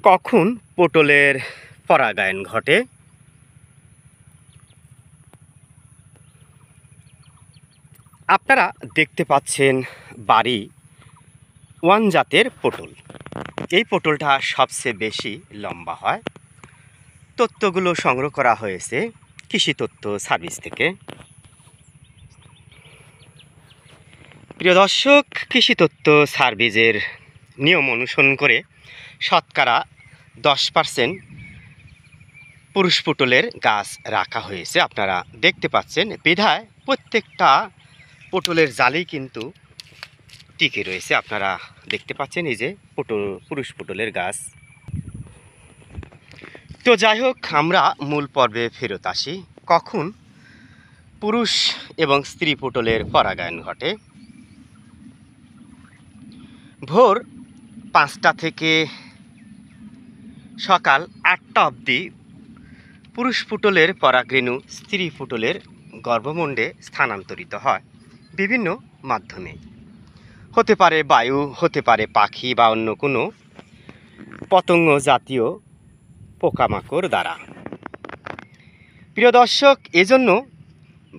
কখন পটলের পরাগায়ন ঘটে? আপনারা দেখতে পাচ্ছেন বাড়ি ওয়ান জাতের পটল। এই পটলটা সবচেয়ে বেশি লম্বা হয়। তথ্যগুলো সংগ্রহ করা হয়েছে কৃষি তথ্য সার্ভিস থেকে। প্রিয় দর্শক, কৃষি তথ্য সার্ভিসের নিয়ম অনুসরণ করে শতকরা 10% পুরুষ পটলের গাছ রাখা হয়েছে। আপনারা দেখতে পাচ্ছেন বিধায় প্রত্যেকটা পটলের জালেই কিন্তু টিকে রয়েছে। আপনারা দেখতে পাচ্ছেন এই যে পুরুষ পটলের গাছ। তো যাই হোক, আমরা মূল পর্বে ফেরত আসি। কখন পুরুষ এবং স্ত্রী পটলের পরাগায়ন ঘটে? ভোর 5টা থেকে সকাল 8টা অবধি পুরুষ পটলের পরাগরেণু স্ত্রী পটলের গর্ভমুণ্ডে স্থানান্তরিত হয় বিভিন্ন মাধ্যমে। হতে পারে বায়ু, হতে পারে পাখি বা অন্য কোনো পতঙ্গ জাতীয় পোকামাকড় দ্বারা। প্রিয় দর্শক, এজন্য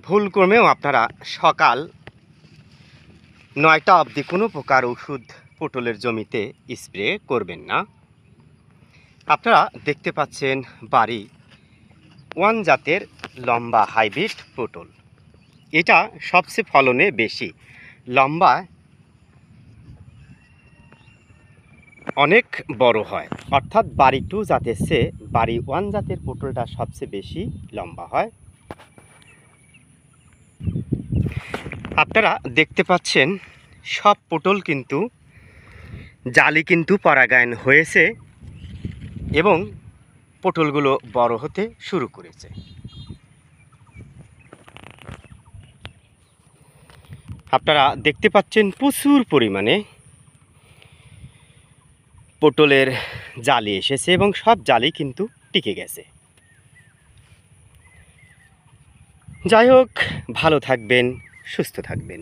ভুলক্রমেও আপনারা সকাল 9টা অবধি কোনো প্রকার ওষুধ পটলের জমিতে স্প্রে করবেন না। আপনারা দেখতে পাচ্ছেন বাড়ি ওয়ান জাতের লম্বা হাইব্রিড পটল। এটা সবচেয়ে ফলনে বেশি, লম্বা অনেক বড় হয়। অর্থাৎ বাড়ি 2 জাতের চেয়ে বাড়ি 1 জাতের পটলটা সবচেয়ে বেশি লম্বা হয়। আপনারা দেখতে পাচ্ছেন সব পটল কিন্তু জালি কিন্তু পরাগায়ন হয়েছে এবং পটলগুলো বড় হতে শুরু করেছে। আপনারা দেখতে পাচ্ছেন প্রচুর পরিমাণে পটলের জালি এসেছে এবং সব জালি কিন্তু টিকে গেছে। যাই হোক, ভালো থাকবেন, সুস্থ থাকবেন।